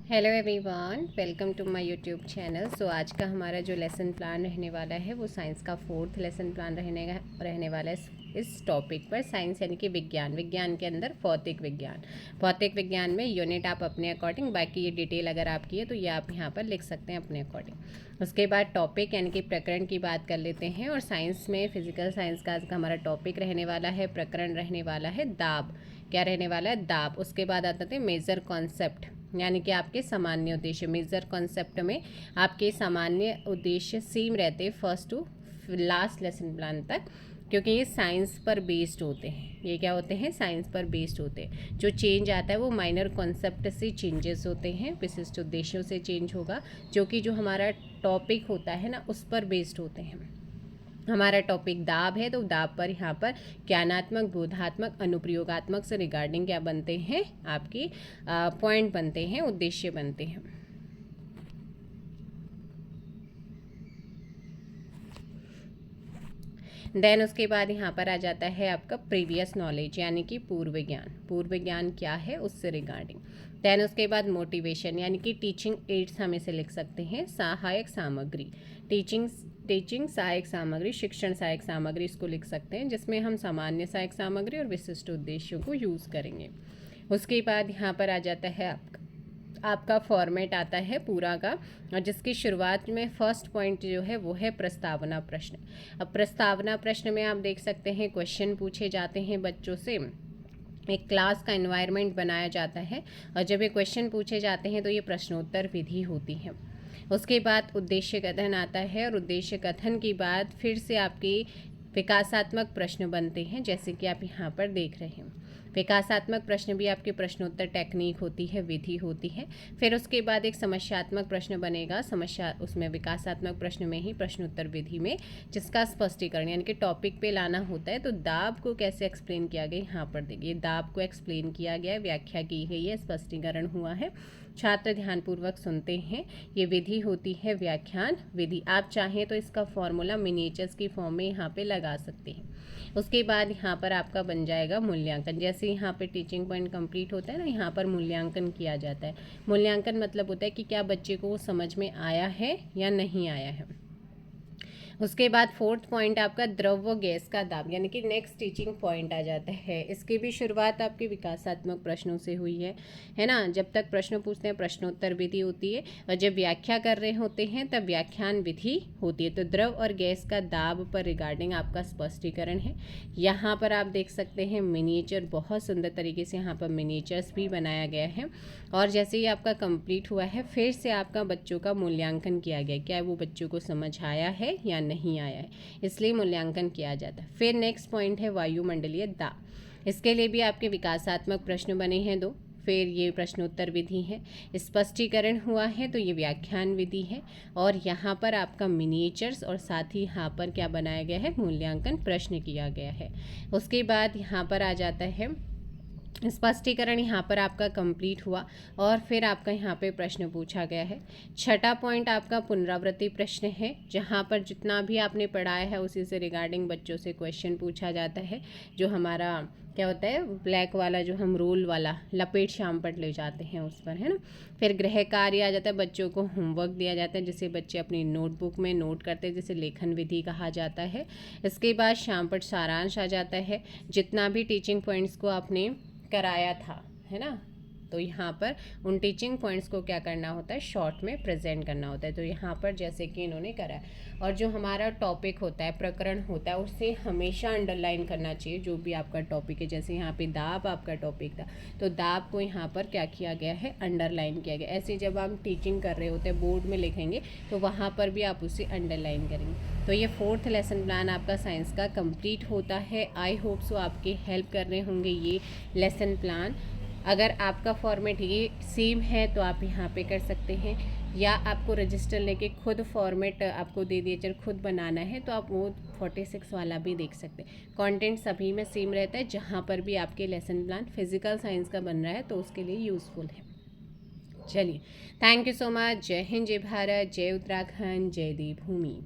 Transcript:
Hello everyone, welcome to my YouTube channel. So आज का हमारा जो लेसन प्लान रहने वाला है वो साइंस का 4th लेसन प्लान रहने वाला है इस टॉपिक पर। साइंस यानी कि विज्ञान के अंदर भौतिक विज्ञान में यूनिट आप अपने अकॉर्डिंग, बाकी ये डिटेल अगर आपकी है तो ये आप यहाँ पर लिख सकते हैं अपने अकॉर्डिंग। उसके बाद टॉपिक यानी कि प्रकरण की बात कर लेते हैं। और साइंस में फिजिकल साइंस का आज का हमारा टॉपिक रहने वाला है, प्रकरण रहने वाला है दाब। क्या रहने वाला है? दाब। उसके बाद आते थे मेजर कॉन्सेप्ट यानी कि आपके सामान्य उद्देश्य। मेजर कॉन्सेप्ट में आपके सामान्य उद्देश्य सेम रहते first to last lesson plan तक, क्योंकि ये साइंस पर बेस्ड होते हैं। ये क्या होते हैं? साइंस पर बेस्ड होते हैं। जो चेंज आता है वो माइनर कॉन्सेप्ट से चेंजेस होते हैं, विशिष्ट उद्देश्यों से चेंज होगा, जो कि जो हमारा टॉपिक होता है ना उस पर बेस्ड होते हैं। हमारा टॉपिक दाब है, तो दाब पर यहाँ पर ज्ञानात्मक, बोधात्मक, अनुप्रयोगात्मक से रिगार्डिंग क्या बनते हैं? आपकी पॉइंट बनते हैं, उद्देश्य बनते हैं। देन उसके बाद यहाँ पर आ जाता है आपका प्रीवियस नॉलेज यानी कि पूर्व ज्ञान क्या है उससे रिगार्डिंग। देन उसके बाद मोटिवेशन यानी कि टीचिंग एड्स हम इसे लिख सकते हैं, सहायक सामग्री। टीचिंग सहायक सामग्री, शिक्षण सहायक सामग्री इसको लिख सकते हैं, जिसमें हम सामान्य सहायक सामग्री और विशिष्ट उद्देश्यों को यूज़ करेंगे। उसके बाद यहाँ पर आ जाता है आपका फॉर्मेट आता है पूरा का, और जिसकी शुरुआत में फर्स्ट पॉइंट जो है वो है प्रस्तावना प्रश्न। अब प्रस्तावना प्रश्न में आप देख सकते हैं क्वेश्चन पूछे जाते हैं बच्चों से, एक क्लास का एनवायरनमेंट बनाया जाता है, और जब ये क्वेश्चन पूछे जाते हैं तो ये प्रश्नोत्तर विधि होती है। उसके बाद उद्देश्य कथन आता है, और उद्देश्य कथन की बाद फिर से आपकी विकासात्मक प्रश्न बनते हैं, जैसे कि आप यहाँ पर देख रहे हैं। विकासात्मक प्रश्न भी आपके प्रश्नोत्तर टेक्निक होती है, विधि होती है। फिर उसके बाद एक समस्यात्मक प्रश्न बनेगा, उसमें विकासात्मक प्रश्न में ही प्रश्नोत्तर विधि में, जिसका स्पष्टीकरण यानी कि टॉपिक पे लाना होता है। तो दाब को कैसे एक्सप्लेन किया गया यहाँ पर देखिए, दाब को एक्सप्लेन किया गया है, व्याख्या की गई है, स्पष्टीकरण हुआ है, छात्र ध्यानपूर्वक सुनते हैं। ये विधि होती है व्याख्यान विधि। आप चाहें तो इसका फॉर्मूला मिनिएचर्स की फॉर्म में यहाँ पे लगा सकते हैं। उसके बाद यहाँ पर आपका बन जाएगा मूल्यांकन। जैसे यहाँ पे टीचिंग पॉइंट कंप्लीट होता है ना, यहाँ पर मूल्यांकन किया जाता है। मूल्यांकन मतलब होता है कि क्या बच्चे को समझ में आया है या नहीं आया है। उसके बाद 4th पॉइंट आपका द्रव व गैस का दाब यानी कि नेक्स्ट टीचिंग पॉइंट आ जाता है। इसकी भी शुरुआत आपके विकासात्मक प्रश्नों से हुई है ना। जब तक प्रश्न पूछते हैं प्रश्नोत्तर विधि होती है, और जब व्याख्या कर रहे होते हैं तब व्याख्यान विधि होती है। तो द्रव और गैस का दाब पर रिगार्डिंग आपका स्पष्टीकरण है। यहाँ पर आप देख सकते हैं मिनिएचर, बहुत सुंदर तरीके से यहाँ पर मिनिएचर्स भी बनाया गया है। और जैसे ही आपका कंप्लीट हुआ है, फिर से आपका बच्चों का मूल्यांकन किया गया, क्या वो बच्चों को समझ आया है या नहीं आया है, इसलिए मूल्यांकन किया जाता है। फिर नेक्स्ट पॉइंट है वायुमंडलीय दाब। इसके लिए भी आपके विकासात्मक प्रश्न बने हैं 2। फिर ये प्रश्नोत्तर विधि है, स्पष्टीकरण हुआ है तो ये व्याख्यान विधि है, और यहाँ पर आपका मिनिएचर्स और साथ ही यहाँ पर क्या बनाया गया है, मूल्यांकन प्रश्न किया गया है। उसके बाद यहाँ पर आ जाता है स्पष्टीकरण, यहाँ पर आपका कंप्लीट हुआ, और फिर आपका यहाँ पे प्रश्न पूछा गया है। छठा पॉइंट आपका पुनरावृत्ति प्रश्न है, जहाँ पर जितना भी आपने पढ़ाया है उसी से रिगार्डिंग बच्चों से क्वेश्चन पूछा जाता है। जो हमारा क्या होता है, ब्लैक वाला जो हम रोल वाला लपेट श्याम पर ले जाते हैं उस पर, है ना। फिर गृह कार्य आ जाता है, बच्चों को होमवर्क दिया जाता है जिसे बच्चे अपनी नोटबुक में नोट करते हैं, जिसे लेखन विधि कहा जाता है। इसके बाद श्याम पर सारांश आ जाता है, जितना भी टीचिंग पॉइंट्स को आपने कराया था, है ना। तो यहाँ पर उन टीचिंग पॉइंट्स को क्या करना होता है, शॉर्ट में प्रेजेंट करना होता है। तो यहाँ पर जैसे कि इन्होंने करा है, और जो हमारा टॉपिक होता है, प्रकरण होता है, उसे हमेशा अंडरलाइन करना चाहिए जो भी आपका टॉपिक है। जैसे यहाँ पे दाब आपका टॉपिक था, तो दाब को यहाँ पर क्या किया गया है, अंडरलाइन किया गया। ऐसे जब आप टीचिंग कर रहे होते हैं बोर्ड में लिखेंगे तो वहाँ पर भी आप उसे अंडरलाइन करेंगे। तो ये 4th लेसन प्लान आपका साइंस का कंप्लीट होता है। आई होप सो आपके हेल्प कर रहे होंगे ये लेसन प्लान। अगर आपका फॉर्मेट ये सेम है तो आप यहाँ पे कर सकते हैं, या आपको रजिस्टर लेके खुद फॉर्मेट आपको दे दिए, चल खुद बनाना है तो आप वो 46 वाला भी देख सकते हैं। कंटेंट सभी में सेम रहता है, जहाँ पर भी आपके लेसन प्लान फिजिकल साइंस का बन रहा है तो उसके लिए यूज़फुल है। चलिए, थैंक यू सो मच। जय हिंद, जय भारत, जय उत्तराखंड, जय देवभूमि।